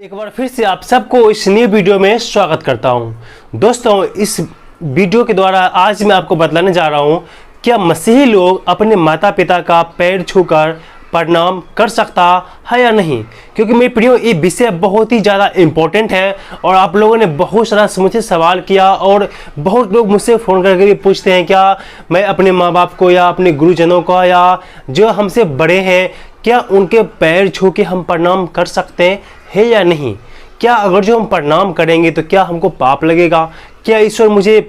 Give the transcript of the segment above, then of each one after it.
एक बार फिर से आप सबको इस नई वीडियो में स्वागत करता हूं। दोस्तों, इस वीडियो के द्वारा आज मैं आपको बतलाने जा रहा हूं क्या मसीही लोग अपने माता पिता का पैर छूकर प्रणाम कर सकता है या नहीं, क्योंकि मेरे प्रियो ये विषय बहुत ही ज़्यादा इम्पोर्टेंट है और आप लोगों ने बहुत सारा मुझसे सवाल किया और बहुत लोग मुझसे फ़ोन करके पूछते हैं क्या मैं अपने माँ बाप को या अपने गुरुजनों का या जो हमसे बड़े हैं क्या उनके पैर छू के हम प्रणाम कर सकते हैं या नहीं। क्या अगर जो हम प्रणाम करेंगे तो क्या हमको पाप लगेगा, क्या ईश्वर मुझे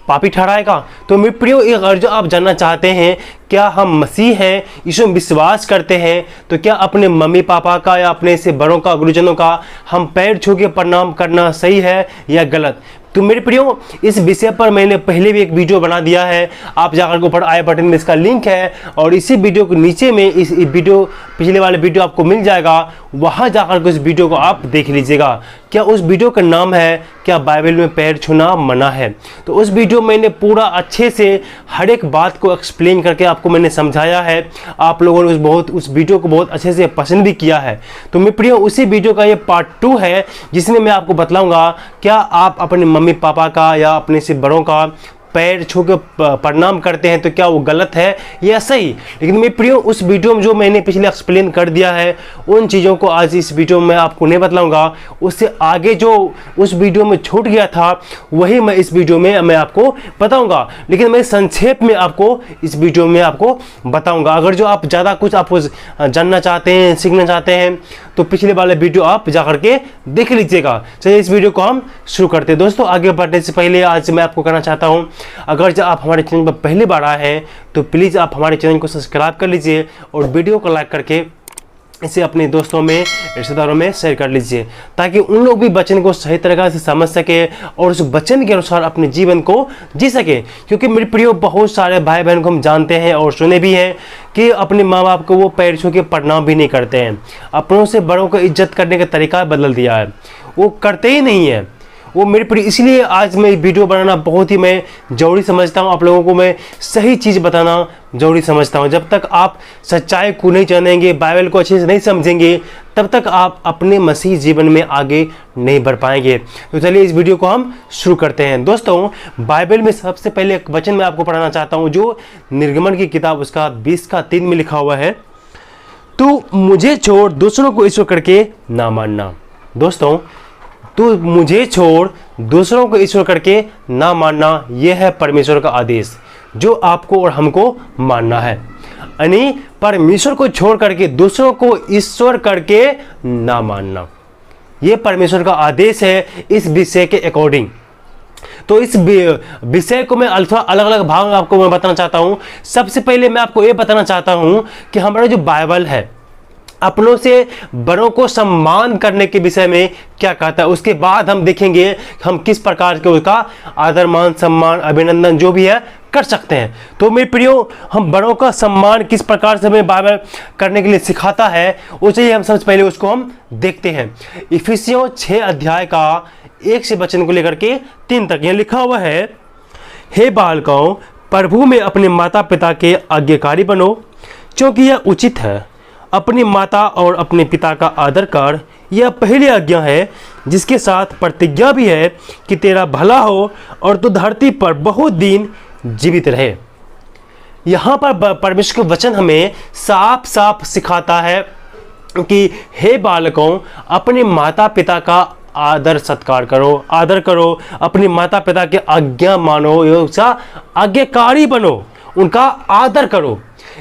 पापी ठहराएगा। तो मेरे प्रियो, अगर जो आप जानना चाहते हैं क्या हम मसीह हैं, ईश्वर में विश्वास करते हैं, तो क्या अपने मम्मी पापा का या अपने से बड़ों का गुरुजनों का हम पैर छू के प्रणाम करना सही है या गलत। तो मेरे प्रियो, इस विषय पर मैंने पहले भी एक वीडियो बना दिया है, आप जाकर के ऊपर आई बटन में इसका लिंक है और इसी वीडियो के नीचे में इस वीडियो पिछले वाले वीडियो आपको मिल जाएगा, वहां जाकर के उस वीडियो को आप देख लीजिएगा। क्या उस वीडियो का नाम है क्या बाइबल में पैर छूना मना है। तो उस वीडियो में मैंने पूरा अच्छे से हर एक बात को एक्सप्लेन करके आपको मैंने समझाया है। आप लोगों ने उस वीडियो को बहुत अच्छे से पसंद भी किया है। तो मेरे प्रियो, उसी वीडियो का ये पार्ट 2 है जिसमें मैं आपको बतलाऊंगा क्या आप अपने मम्मी पापा का या अपने से बड़ों का पैर छू के प्रणाम करते हैं तो क्या वो गलत है या सही। लेकिन मेरे प्रियो, उस वीडियो में जो मैंने पिछले एक्सप्लेन कर दिया है उन चीज़ों को आज इस वीडियो में आपको नहीं बतलाऊंगा। उससे आगे जो उस वीडियो में छूट गया था वही मैं इस वीडियो में मैं आपको बताऊंगा, लेकिन मैं संक्षेप में आपको इस वीडियो में आपको बताऊंगा। अगर जो आप ज़्यादा कुछ आपको जानना चाहते हैं, सीखना चाहते हैं तो पिछले वाले वीडियो आप जा करके देख लीजिएगा। चलिए इस वीडियो को हम शुरू करते हैं। दोस्तों, आगे बढ़ने से पहले आज मैं आपको कहना चाहता हूँ, अगर जब आप हमारे चैनल पर पहली बार आए हैं तो प्लीज़ आप हमारे चैनल को सब्सक्राइब कर लीजिए और वीडियो को लाइक करके इसे अपने दोस्तों में, रिश्तेदारों में शेयर कर लीजिए ताकि उन लोग भी वचन को सही तरीके से समझ सके और उस वचन के अनुसार अपने जीवन को जी सके। क्योंकि मेरे प्रियो, बहुत सारे भाई बहन को हम जानते हैं और सुने भी हैं कि अपने माँ बाप को वो पैर छू के प्रणाम भी नहीं करते हैं, अपनों से बड़ों को इज्जत करने का तरीका बदल दिया है, वो करते ही नहीं है वो मेरे प्रिय। इसलिए आज मैं वीडियो बनाना बहुत ही मैं जरूरी समझता हूँ, आप लोगों को मैं सही चीज़ बताना जरूरी समझता हूँ। जब तक आप सच्चाई को नहीं जानेंगे, बाइबल को अच्छे से नहीं समझेंगे, तब तक आप अपने मसीह जीवन में आगे नहीं बढ़ पाएंगे। तो चलिए इस वीडियो को हम शुरू करते हैं। दोस्तों, बाइबल में सबसे पहले एक वचन मैं आपको पढ़ाना चाहता हूँ जो निर्गमन की किताब उसका 20:3 में लिखा हुआ है, तू मुझे छोड़ दूसरों को ईश्वर करके ना मानना। दोस्तों, तो मुझे छोड़ दूसरों को ईश्वर करके ना मानना, यह है परमेश्वर का आदेश जो आपको और हमको मानना है। यानी परमेश्वर को छोड़ करके दूसरों को ईश्वर करके ना मानना, यह परमेश्वर का आदेश है इस विषय के अकॉर्डिंग। तो इस विषय को मैं अल्फा अलग अलग भाग आपको मैं बताना चाहता हूं। सबसे पहले मैं आपको यह बताना चाहता हूं कि हमारा जो बाइबल है अपनों से बड़ों को सम्मान करने के विषय में क्या कहता है। उसके बाद हम देखेंगे हम किस प्रकार के उसका आदर मान सम्मान अभिनंदन जो भी है कर सकते हैं। तो मेरे प्रियो, हम बड़ों का सम्मान किस प्रकार से हमें बाइबल करने के लिए सिखाता है उसे हम सबसे पहले उसको हम देखते हैं। इफिसियों 6 अध्याय का 1 से वचन को लेकर के 3 तक यह लिखा हुआ है, हे बालकों, प्रभु में अपने माता पिता के आज्ञाकारी बनो, क्योंकि यह उचित है। अपनी माता और अपने पिता का आदर कर, यह पहली आज्ञा है जिसके साथ प्रतिज्ञा भी है कि तेरा भला हो और तू धरती पर बहुत दिन जीवित रहे। यहाँ पर परमेश्वर का वचन हमें साफ साफ सिखाता है कि हे बालकों, अपने माता पिता का आदर सत्कार करो, आदर करो, अपने माता पिता के आज्ञा मानो, उसका आज्ञाकारी बनो, उनका आदर करो।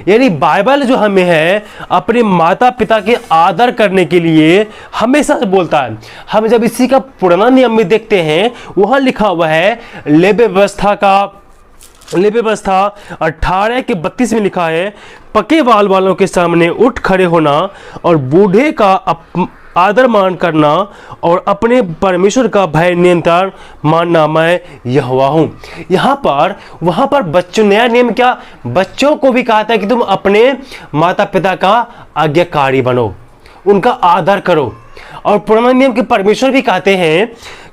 यानी बाइबल जो हमें है अपने माता पिता के आदर करने के लिए हमेशा से बोलता है। हम जब इसी का पुराना नियम में देखते हैं, वहां लिखा हुआ है लेवी व्यवस्था 18 के 32 में लिखा है, पके बाल वालों के सामने उठ खड़े होना और बूढ़े का आदर मान करना और अपने परमेश्वर का भय नियंत्रण मानना, मैं यहोवा हूं। वहां पर बच्चों, नया नियम क्या, बच्चों को भी कहा था कि तुम अपने माता पिता का आज्ञाकारी बनो, उनका आदर करो। और पुराना नियम के परमेश्वर भी कहते हैं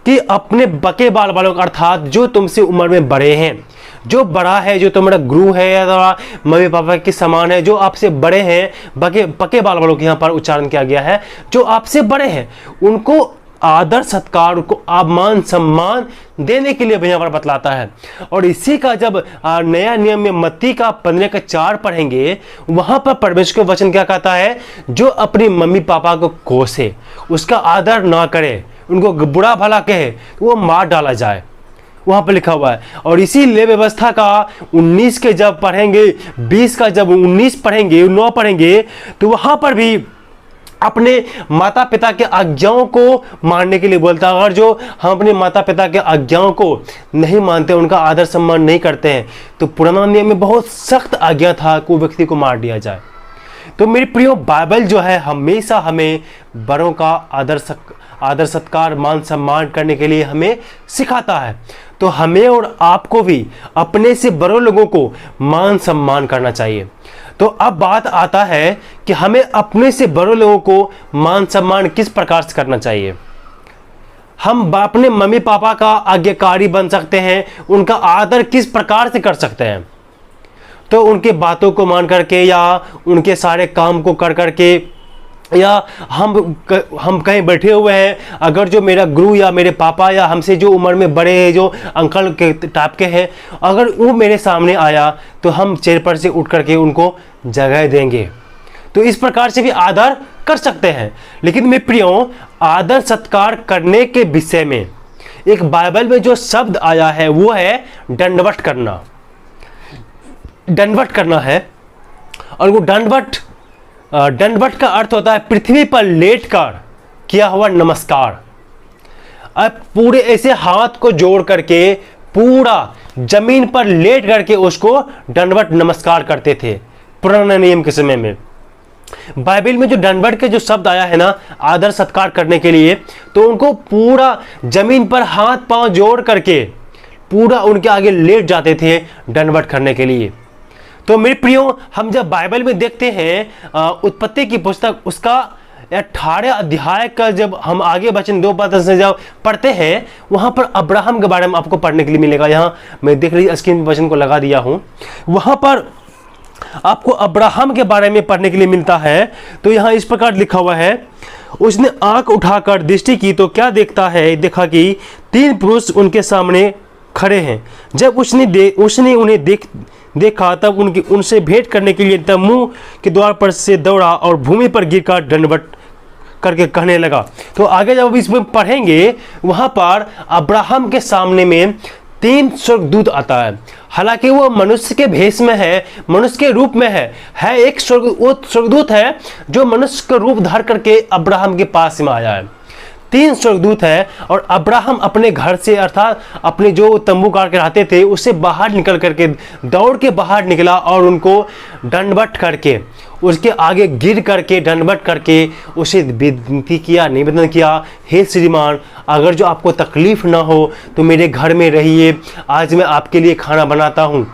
कि अपने बके बाल वालों का, अर्थात जो तुमसे उम्र में बड़े हैं, जो बड़ा है, जो तुम्हारा गुरु है या तुम्हारा मम्मी पापा के समान है, जो आपसे बड़े हैं, पके बाल वालों के यहाँ पर उच्चारण किया गया है, जो आपसे बड़े हैं उनको आदर सत्कार, उनको मान सम्मान देने के लिए यहाँ पर बतलाता है। और इसी का जब नया नियम में मत्ती का 15:4 पढ़ेंगे, वहां पर परमेश्वर का वचन क्या कहता है, जो अपनी मम्मी पापा को कोसे, उसका आदर ना करे, उनको बुरा भला कहे, तो वो मार डाला जाए, वहां पर लिखा हुआ है। और इसीलिए व्यवस्था का 19 के जब पढ़ेंगे, 20 का जब 19 पढ़ेंगे, 9 पढ़ेंगे, तो वहां पर भी अपने माता पिता के आज्ञाओं को मानने के लिए बोलता है। अगर जो हम अपने माता पिता के आज्ञाओं को नहीं मानते, उनका आदर सम्मान नहीं करते हैं, तो पुराना नियम में बहुत सख्त आज्ञा था कि व्यक्ति को मार दिया जाए। तो मेरे प्रियो, बाइबल जो है हमेशा हमें बड़ों का आदर सत्कार, मान सम्मान करने के लिए हमें सिखाता है। तो हमें और आपको भी अपने से बड़ों लोगों को मान सम्मान करना चाहिए। तो अब बात आता है कि हमें अपने से बड़ों लोगों को मान सम्मान किस प्रकार से करना चाहिए। हम अपने मम्मी पापा का आज्ञाकारी बन सकते हैं, उनका आदर किस प्रकार से कर सकते हैं। तो उनके बातों को मान करके, या उनके सारे काम को कर करके, या हम कहीं बैठे हुए हैं, अगर जो मेरा गुरु या मेरे पापा या हमसे जो उम्र में बड़े हैं, जो अंकल के टाइप के हैं, अगर वो मेरे सामने आया तो हम चेयर पर से उठ करके उनको जगह देंगे। तो इस प्रकार से भी आदर कर सकते हैं। लेकिन मेरे प्रियो, आदर सत्कार करने के विषय में एक बाइबल में जो शब्द आया है वो है दंडवत करना। दंडवत करना है, और वो दंडवत का अर्थ होता है पृथ्वी पर लेटकर किया हुआ नमस्कार। अब पूरे ऐसे हाथ को जोड़ करके पूरा जमीन पर लेट करके उसको दंडवत नमस्कार करते थे पुराने नियम के समय में। बाइबल में जो दंडवत के जो शब्द आया है ना, आदर सत्कार करने के लिए, तो उनको पूरा जमीन पर हाथ पांव जोड़ करके पूरा उनके आगे लेट जाते थे दंडवत करने के लिए। तो मेरे प्रियो, हम जब बाइबल में देखते हैं उत्पत्ति की पुस्तक, उसका 18 अध्याय का जब हम आगे वचन 2 पद से जब पढ़ते हैं, वहां पर अब्राहम के बारे में आपको पढ़ने के लिए मिलेगा। यहाँ मैं देख रही स्क्रीन पर वचन को लगा दिया हूं, वहां पर आपको अब्राहम के बारे में पढ़ने के लिए मिलता है। तो यहाँ इस प्रकार लिखा हुआ है, उसने आंख उठाकर दृष्टि की तो क्या देखता है, देखा कि 3 पुरुष उनके सामने खड़े हैं। जब उसने उन्हें देखा तब उनसे भेंट करने के लिए तम्बू के द्वार पर से दौड़ा और भूमि पर गिरकर दंडवत करके कहने लगा। तो आगे जब इसमें पढ़ेंगे, वहां पर अब्राहम के सामने में 3 स्वर्गदूत आता है। हालांकि वो मनुष्य के भेष में है, मनुष्य के रूप में है एक स्वर्गदूत है जो मनुष्य का रूप धार करके अब्राहम के पास में आया है। 3 स्वर्गदूत है, और अब्राहम अपने घर से, अर्थात अपने जो तंबू गाड़ के रहते थे, उससे बाहर निकल करके दौड़ के बाहर निकला और उनको दंडवत करके, उसके आगे गिर करके दंडवत करके उसे विनती किया, निवेदन किया, हे श्रीमान, अगर जो आपको तकलीफ ना हो तो मेरे घर में रहिए, आज मैं आपके लिए खाना बनाता हूँ।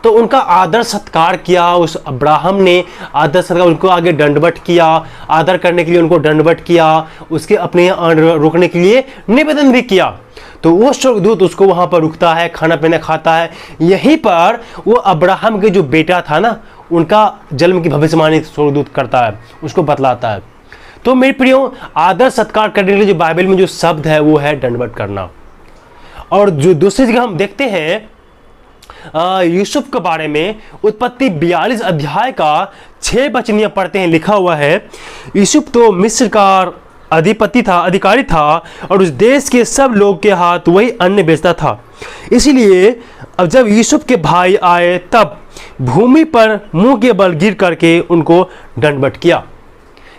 तो उनका आदर सत्कार किया, उस अब्राहम ने आदर सत्कार, उनको आगे दंडवत किया, आदर करने के लिए उनको दंडवत किया, उसके अपने यहाँ रुकने के लिए निवेदन भी किया। तो वो स्वर्गदूत उसको वहाँ पर रुकता है, खाना पीना खाता है। यहीं पर वो अब्राहम के जो बेटा था ना, उनका जन्म की भविष्यवाणी स्वर्गदूत करता है, उसको बतलाता है। तो मेरे प्रियो, आदर सत्कार करने के लिए जो बाइबल में जो शब्द है वो है दंडवत करना। और जो दूसरी जगह हम देखते हैं यूसुफ के बारे में, उत्पत्ति 42 अध्याय का 6 वचन पढ़ते हैं, लिखा हुआ है, यूसुफ तो मिस्र का अधिकारी था और उस देश के सब लोग के हाथ वही अन्न बेचता था। इसीलिए अब जब यूसुफ के भाई आए तब भूमि पर मुंह के बल गिर करके उनको दंडवत किया।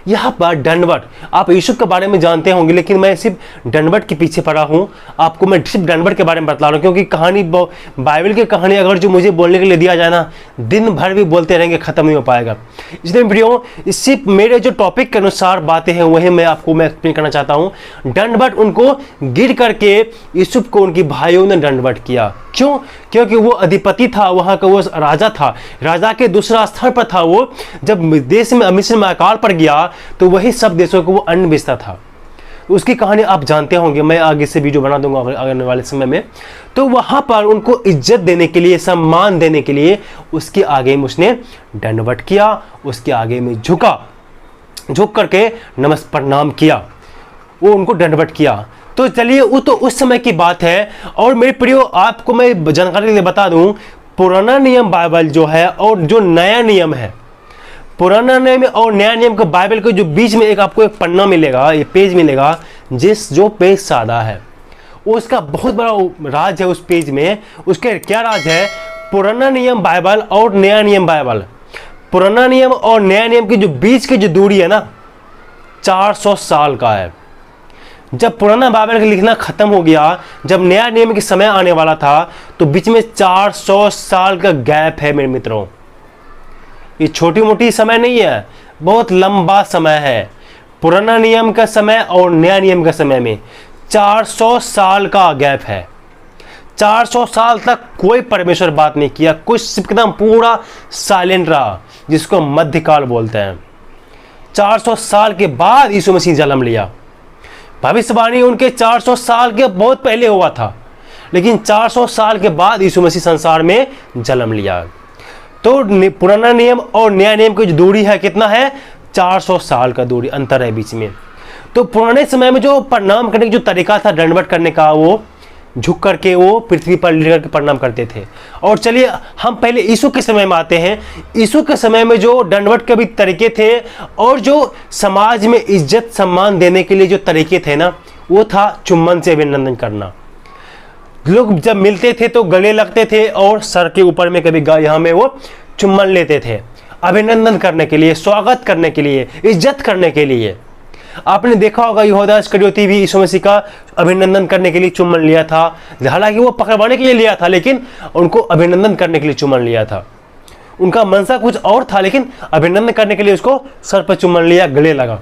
यहाँ पर दंडवत, आप यूसुफ के बारे में जानते होंगे, लेकिन मैं सिर्फ दंडवत के पीछे पड़ा हूँ। आपको मैं सिर्फ दंडवत के बारे में बता रहा हूँ, क्योंकि कहानी, बाइबल की कहानी अगर जो मुझे बोलने के लिए दिया जाए ना, दिन भर भी बोलते रहेंगे, खत्म नहीं हो पाएगा। इसलिए प्रियो, सिर्फ मेरे जो टॉपिक के अनुसार बातें हैं वही मैं एक्सप्लेन करना चाहता हूँ। दंडवत, उनको गिर करके यूसुफ को उनकी भाइयों ने दंडवत किया। क्यों? क्योंकि वो अधिपति था, वहाँ का वो राजा था, राजा के दूसरा स्तर पर था वो। जब देश में मिस्र में अकाल पड़ गया तो वही सब देशों को वो अन्न बेचता था। उसकी कहानी आप जानते होंगे, मैं आगे से वीडियो बना दूंगा आने वाले समय में। तो वहाँ पर उनको इज्जत देने के लिए, सम्मान देने के लिए उसके आगे में उसने दंडवत किया, उसके आगे में झुक करके प्रणाम किया, वो उनको दंडवत किया। तो चलिए, वो तो उस समय की बात है। और मेरे प्रियो, आपको मैं जानकारी के लिए बता दूं, पुराना नियम बाइबल जो है और जो नया नियम है, पुराना नियम और नया नियम के बाइबल के जो बीच में आपको एक पन्ना मिलेगा, ये पेज मिलेगा, जो पेज सादा है, उसका बहुत बड़ा राज है उस पेज में। उसके क्या राज है? पुराना नियम बाइबल और नया नियम बाइबल, पुराना नियम और नया नियम की जो बीच की जो दूरी है ना, 400 साल का है। जब पुराना बाइबल का लिखना खत्म हो गया, जब नया नियम के समय आने वाला था, तो बीच में 400 साल का गैप है मेरे मित्रों। ये छोटी मोटी समय नहीं है, बहुत लंबा समय है। पुराना नियम का समय और नया नियम का समय में 400 साल का गैप है। 400 साल तक कोई परमेश्वर बात नहीं किया, कुछ एकदम पूरा साइलेंट रहा, जिसको मध्यकाल बोलते हैं। 400 साल के बाद यीशु मसीह जन्म लिया। भविष्यवाणी उनके 400 साल के बहुत पहले हुआ था, लेकिन 400 साल के बाद यीशु मसीह संसार में जन्म लिया। तो पुराना नियम और नया नियम की जो दूरी है, कितना है? 400 साल का दूरी अंतर है बीच में। तो पुराने समय में जो प्रणाम करने का जो तरीका था दंडवत करने का, वो झुक करके वो पृथ्वी पर लेकर के प्रणाम करते थे। और चलिए, हम पहले यीशु के समय में आते हैं। यीशु के समय में जो दंडवत के भी तरीके थे और जो समाज में इज्जत सम्मान देने के लिए जो तरीके थे ना, वो था चुम्बन से अभिनंदन करना। लोग जब मिलते थे तो गले लगते थे और सर के ऊपर में कभी यहाँ में वो चुम्बन लेते थे, अभिनंदन करने के लिए, स्वागत करने के लिए, इज्जत करने के लिए। आपने देखा होगा यहूदा इस्करियोती भी यीशु मसीह का अभिनंदन करने के लिए चुम्बन लिया था। हालांकि वो पकड़वाने के लिए लिया था, लेकिन उनको अभिनंदन करने के लिए चुम्बन लिया था। उनका मनसा कुछ और था, लेकिन अभिनंदन करने के लिए उसको सर पर चुम्बन लिया, गले लगा।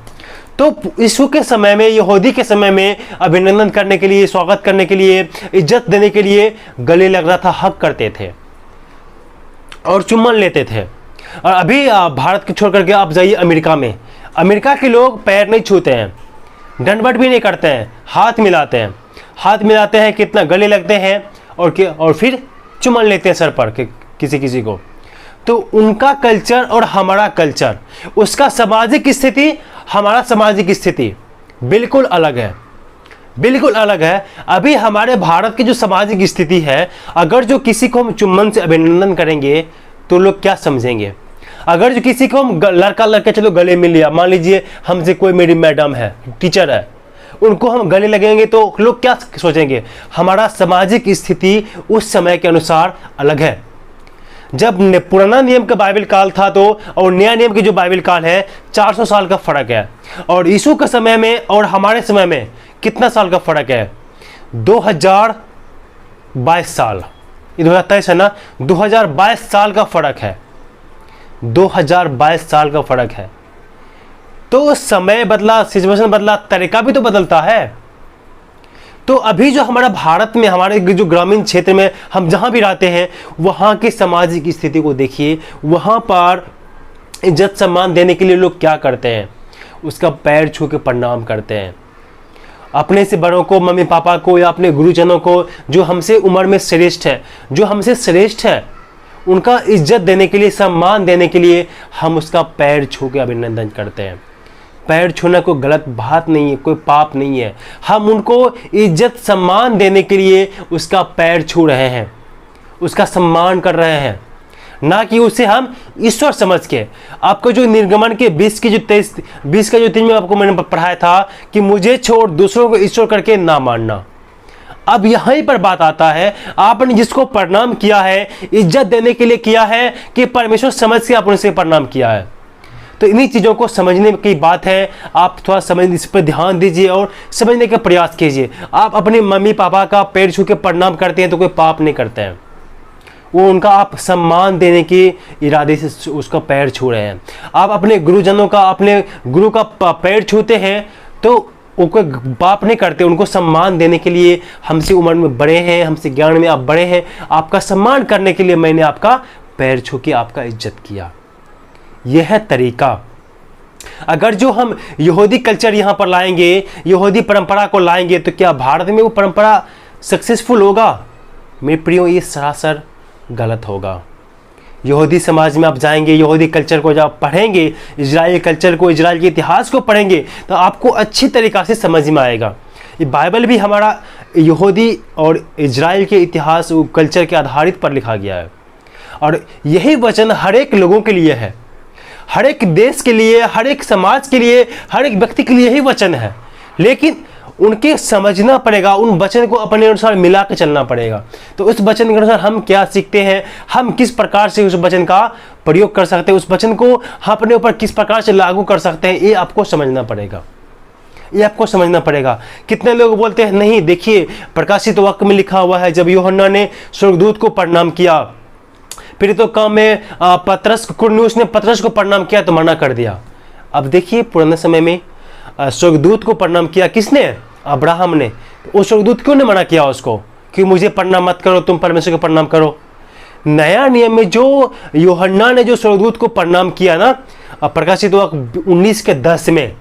तो यीशु के समय में, यहूदी के समय में अभिनंदन करने के लिए, स्वागत करने के लिए, इज्जत देने के लिए गले लग रहा था, हक करते थे और चुम्बन लेते थे। और अभी भारत को छोड़ करके आप जाइए अमेरिका में, अमेरिका के लोग पैर नहीं छूते हैं, दंडवत भी नहीं करते हैं, हाथ मिलाते हैं, कितना गले लगते हैं और फिर चुम्बन लेते हैं सर पर किसी को। तो उनका कल्चर और हमारा कल्चर, उसका सामाजिक स्थिति, हमारा सामाजिक स्थिति बिल्कुल अलग है, बिल्कुल अलग है। अभी हमारे भारत की जो सामाजिक स्थिति है, अगर जो किसी को हम चुम्बन से अभिनंदन करेंगे तो लोग क्या समझेंगे? अगर जो किसी को हम लड़का चलो गले मिल लिया, मान लीजिए हमसे कोई मेरी मैडम है, टीचर है, उनको हम गले लगेंगे तो लोग क्या सोचेंगे? हमारा सामाजिक स्थिति उस समय के अनुसार अलग है। जब पुराना नियम का बाइबल काल था तो और नया नियम की जो बाइबल काल है, 400 साल का फर्क है। और यीशु के समय में और हमारे समय में कितना साल का फर्क है? 2022 साल, 2023 है ना, 2022 साल का फर्क है, 2022 साल का फर्क है। तो समय बदला, सिचुएशन बदला, तरीका भी तो बदलता है। तो अभी जो हमारा भारत में, हमारे जो ग्रामीण क्षेत्र में हम जहां भी रहते हैं, वहां की सामाजिक स्थिति को देखिए। वहां पर इज्जत सम्मान देने के लिए लोग क्या करते हैं? उसका पैर छू के प्रणाम करते हैं। अपने से बड़ों को, मम्मी पापा को या अपने गुरुजनों को, जो हमसे उम्र में श्रेष्ठ है, जो हमसे श्रेष्ठ है, उनका इज्जत देने के लिए, सम्मान देने के लिए हम उसका पैर छू के अभिनंदन करते हैं। पैर छूना कोई गलत बात नहीं है, कोई पाप नहीं है। हम उनको इज्जत सम्मान देने के लिए उसका पैर छू रहे हैं, उसका सम्मान कर रहे हैं, ना कि उसे हम ईश्वर समझ के। आपको जो निर्गमन के 20 का जो 3 में आपको मैंने पढ़ाया था कि मुझे छोड़ दूसरों को ईश्वर करके ना मानना। अब यहीं पर बात आता है, आपने जिसको प्रणाम किया है, इज्जत देने के लिए किया है कि परमेश्वर समझ के आपने उसे प्रणाम किया है? तो इन्हीं चीज़ों को समझने की बात है। आप थोड़ा समझ, इस पर ध्यान दीजिए और समझने का प्रयास कीजिए। आप अपने मम्मी पापा का पैर छू के प्रणाम करते हैं तो कोई पाप नहीं करते हैं, वो उनका आप सम्मान देने के इरादे से उसका पैर छू रहे हैं। आप अपने गुरुजनों का, अपने गुरु का पैर छूते हैं तो वो कोई पाप नहीं करते, उनको सम्मान देने के लिए। हमसे उम्र में बड़े हैं, हमसे ज्ञान में आप बड़े हैं, आपका सम्मान करने के लिए मैंने आपका पैर छू के आपका इज्जत किया। यह है तरीका, अगर जो हम यहूदी कल्चर यहाँ पर लाएंगे, यहूदी परंपरा को लाएंगे, तो क्या भारत में वो परंपरा सक्सेसफुल होगा? मेरे प्रियो, ये सरासर गलत होगा। यहूदी समाज में आप जाएंगे, यहूदी कल्चर को जब आप पढ़ेंगे, इजराइली कल्चर को, इजराइल के इतिहास को पढ़ेंगे, तो आपको अच्छी तरीक़ा से समझ में आएगा। ये बाइबल भी हमारा यहूदी और इजराइल के इतिहास कल्चर के आधारित पर लिखा गया है, और यही वचन हर एक लोगों के लिए है, हर एक देश के लिए, हर एक समाज के लिए, हर एक व्यक्ति के लिए यही वचन है। लेकिन उनके समझना पड़ेगा, उन वचन को अपने अनुसार मिला के चलना पड़ेगा। तो उस वचन के अनुसार हम क्या सीखते हैं, हम किस प्रकार से उस वचन का प्रयोग कर सकते हैं, उस वचन को हम अपने ऊपर किस प्रकार से लागू कर सकते हैं, ये आपको समझना पड़ेगा, ये आपको समझना पड़ेगा। कितने लोग बोलते हैं नहीं, देखिए प्रकाशित वाक्य में लिखा हुआ है जब यूहन्ना ने स्वर्गदूत को प्रणाम किया, फिर तो काम में पतरस कुरनेलियुस ने पतरस को प्रणाम किया तो मना कर दिया। अब देखिए पुराने समय में स्वर्गदूत को प्रणाम किया किसने? अब्राहम ने। वो स्वर्गदूत क्यों ने मना किया उसको कि मुझे प्रणाम मत करो, तुम परमेश्वर को प्रणाम करो? नया नियम में जो यूहन्ना ने जो स्वर्गदूत को प्रणाम किया ना, प्रकाशित वाक्य 19:10 में,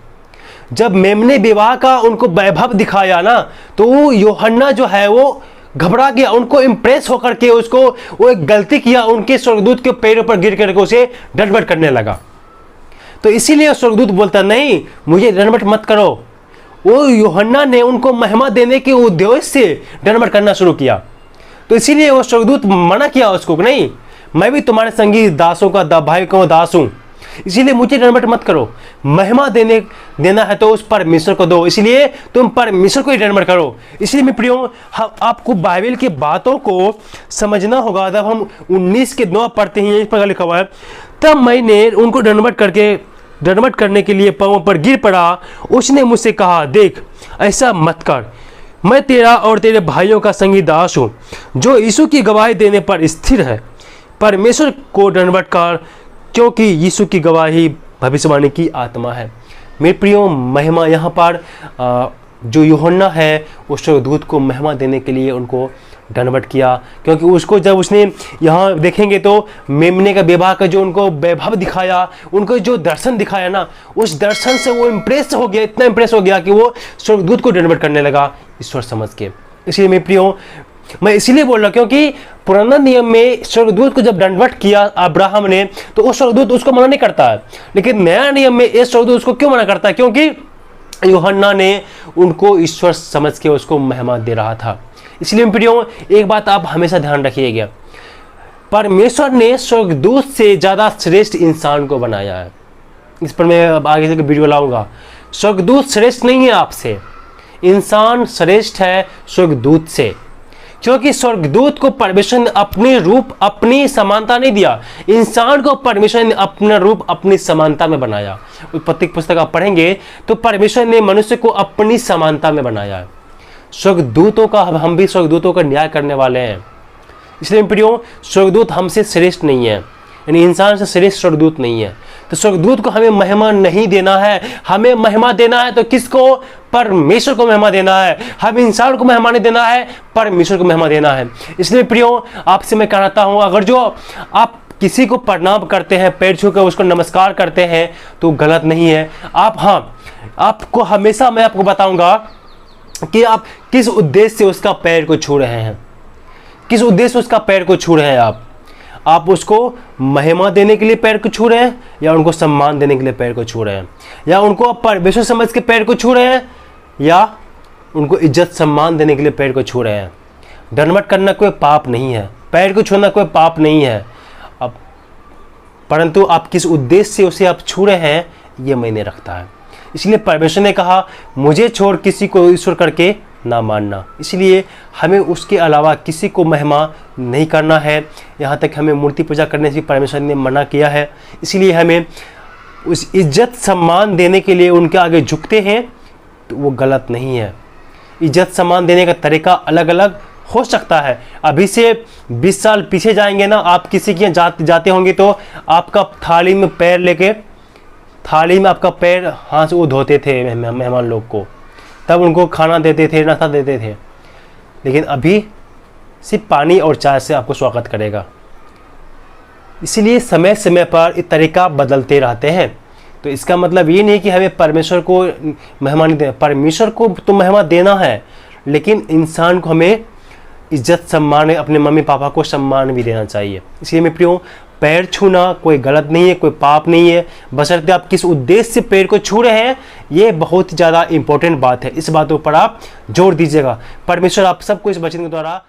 जब मेमने विवाह का उनको वैभव दिखाया ना, तो यूहन्ना जो है वो घबरा गया, उनको इंप्रेस होकर के उसको वो एक गलती किया, उनके स्वर्गदूत के पैरों पर गिर करके उसे दंडवत करने लगा। तो इसीलिए स्वर्गदूत बोलता नहीं, मुझे दंडवत मत करो। वो यूहन्ना ने उनको महिमा देने के उद्देश्य से दंडवत करना शुरू किया, तो इसीलिए वो स्वर्गदूत मना किया उसको, नहीं मैं भी तुम्हारे संगी दासों का भाई का दास हूं, इसीलिए मुझे दंडवत मत करो। महिमा देना है तो उस परमेश्वर को दो, इसलिए तुम परमेश्वर को ही दंडवत करो। इसलिए मैं प्रियो, आपको बाइबल की बातों को समझना होगा। जब हम 19:9 पढ़ते हैं, इस पर लिखा हुआ है, तब मैंने उनको दंडवत करने के लिए पांवों पर गिर पड़ा। उसने मुझसे कहा, देख ऐसा मत कर, मैं तेरा और तेरे भाइयों का संगी दास हूँ जो यीशु की गवाही देने पर स्थिर है। परमेश्वर को दंडवत कर, क्योंकि यीशु की गवाही भविष्यवाणी की आत्मा है। मेरे प्रियो, महिमा यहाँ पर जो यूहन्ना है उस स्वर्गदूत को महिमा देने के लिए उनको दंडवत किया, क्योंकि उसको जब उसने यहाँ देखेंगे तो मेमने का विवाह का जो उनको वैभव दिखाया, उनको जो दर्शन दिखाया ना, उस दर्शन से वो इम्प्रेस हो गया, इतना इम्प्रेस हो गया कि वो स्वर्गदूत को दंडवत करने लगा ईश्वर समझ के। इसलिए मेरे प्रियो, मैं इसीलिए बोल रहा हूँ क्योंकि पुराना नियम में स्वर्गदूत को जब दंडवत किया अब्राहम ने, तो वो स्वर्गदूत उसको मना नहीं करता है। लेकिन नया नियम में ये स्वर्गदूत उसको क्यों मना करता है? क्योंकि यूहन्ना ने उनको ईश्वर समझ के उसको महिमा दे रहा था। इसलिए प्रियो, एक बात आप हमेशा ध्यान रखिएगा, परमेश्वर ने स्वर्गदूत से ज़्यादा श्रेष्ठ इंसान को बनाया है। इस पर मैं आगे से वीडियो लाऊंगा। स्वर्गदूत श्रेष्ठ नहीं है आपसे, इंसान श्रेष्ठ है स्वर्गदूत से, क्योंकि स्वर्गदूत को परमेश्वर ने अपने रूप अपनी समानता नहीं दिया, इंसान को परमेश्वर ने अपना रूप अपनी समानता में बनाया। उत्पत्ति पुस्तक आप पढ़ेंगे तो परमेश्वर ने मनुष्य को अपनी समानता में बनाया है। स्वर्गदूतों का, हम भी स्वर्गदूतों का न्याय करने वाले हैं। इसलिए प्रियो, स्वर्गदूत हमसे श्रेष्ठ नहीं है, यानी इंसान से श्रेष्ठ स्वर्गदूत नहीं है। तो स्वर्गदूत को हमें महिमा नहीं देना है, हमें महिमा देना है तो किसको? परमेश्वर को महिमा देना है। हम इंसान को महिमा नहीं देना है, परमेश्वर को महिमा देना है। इसलिए प्रियो, आपसे मैं कहता हूं, अगर जो आप किसी को प्रणाम करते हैं, पैर छू कर उसको नमस्कार करते हैं, तो गलत नहीं है। आपको हमेशा मैं आपको बताऊंगा कि आप किस उद्देश्य से उसका पैर को छू रहे हैं, किस उद्देश्य से उसका पैर को छू रहे हैं। आप उसको महिमा देने के लिए पैर को छू रहे हैं, या उनको सम्मान देने के लिए पैर को छू रहे हैं, या उनको परमेश्वर समझ के पैर को छू रहे हैं, या उनको इज्जत सम्मान देने के लिए पैर को छू रहे हैं। दंडवत करना कोई पाप नहीं है, पैर को छूना कोई पाप नहीं है। अब परंतु आप किस उद्देश्य से उसे आप छू रहे हैं, ये मायने रखता है। इसलिए परमेश्वर ने कहा, मुझे छोड़ किसी को ईश्वर करके ना मानना। इसलिए हमें उसके अलावा किसी को महिमा नहीं करना है। यहाँ तक हमें मूर्ति पूजा करने से परमेश्वर ने मना किया है। इसलिए हमें उस इज्जत सम्मान देने के लिए उनके आगे झुकते हैं, तो वो गलत नहीं है। इज्जत सम्मान देने का तरीका अलग अलग हो सकता है। अभी से 20 साल पीछे जाएंगे ना, आप किसी के यहाँ जाते होंगे तो आपका थाली में पैर लेके, थाली में आपका पैर हाथ से वो धोते थे मेहमान लोग को, तब उनको खाना देते थे, नाश्ता देते थे। लेकिन अभी सिर्फ पानी और चाय से आपको स्वागत करेगा। इसलिए समय समय पर ये तरीका बदलते रहते हैं। तो इसका मतलब ये नहीं कि हमें परमेश्वर को महिमा नहीं देना, परमेश्वर को तो महिमा देना है, लेकिन इंसान को हमें इज्जत सम्मान, अपने मम्मी पापा को सम्मान भी देना चाहिए। इसलिए मैं प्रियो, पैर छूना कोई गलत नहीं है, कोई पाप नहीं है, बशर्ते आप किस उद्देश्य से पैर को छू रहे हैं, ये बहुत ज़्यादा इंपॉर्टेंट बात है। इस बातों पर आप जोर दीजिएगा। परमेश्वर आप सबको इस वचन के द्वारा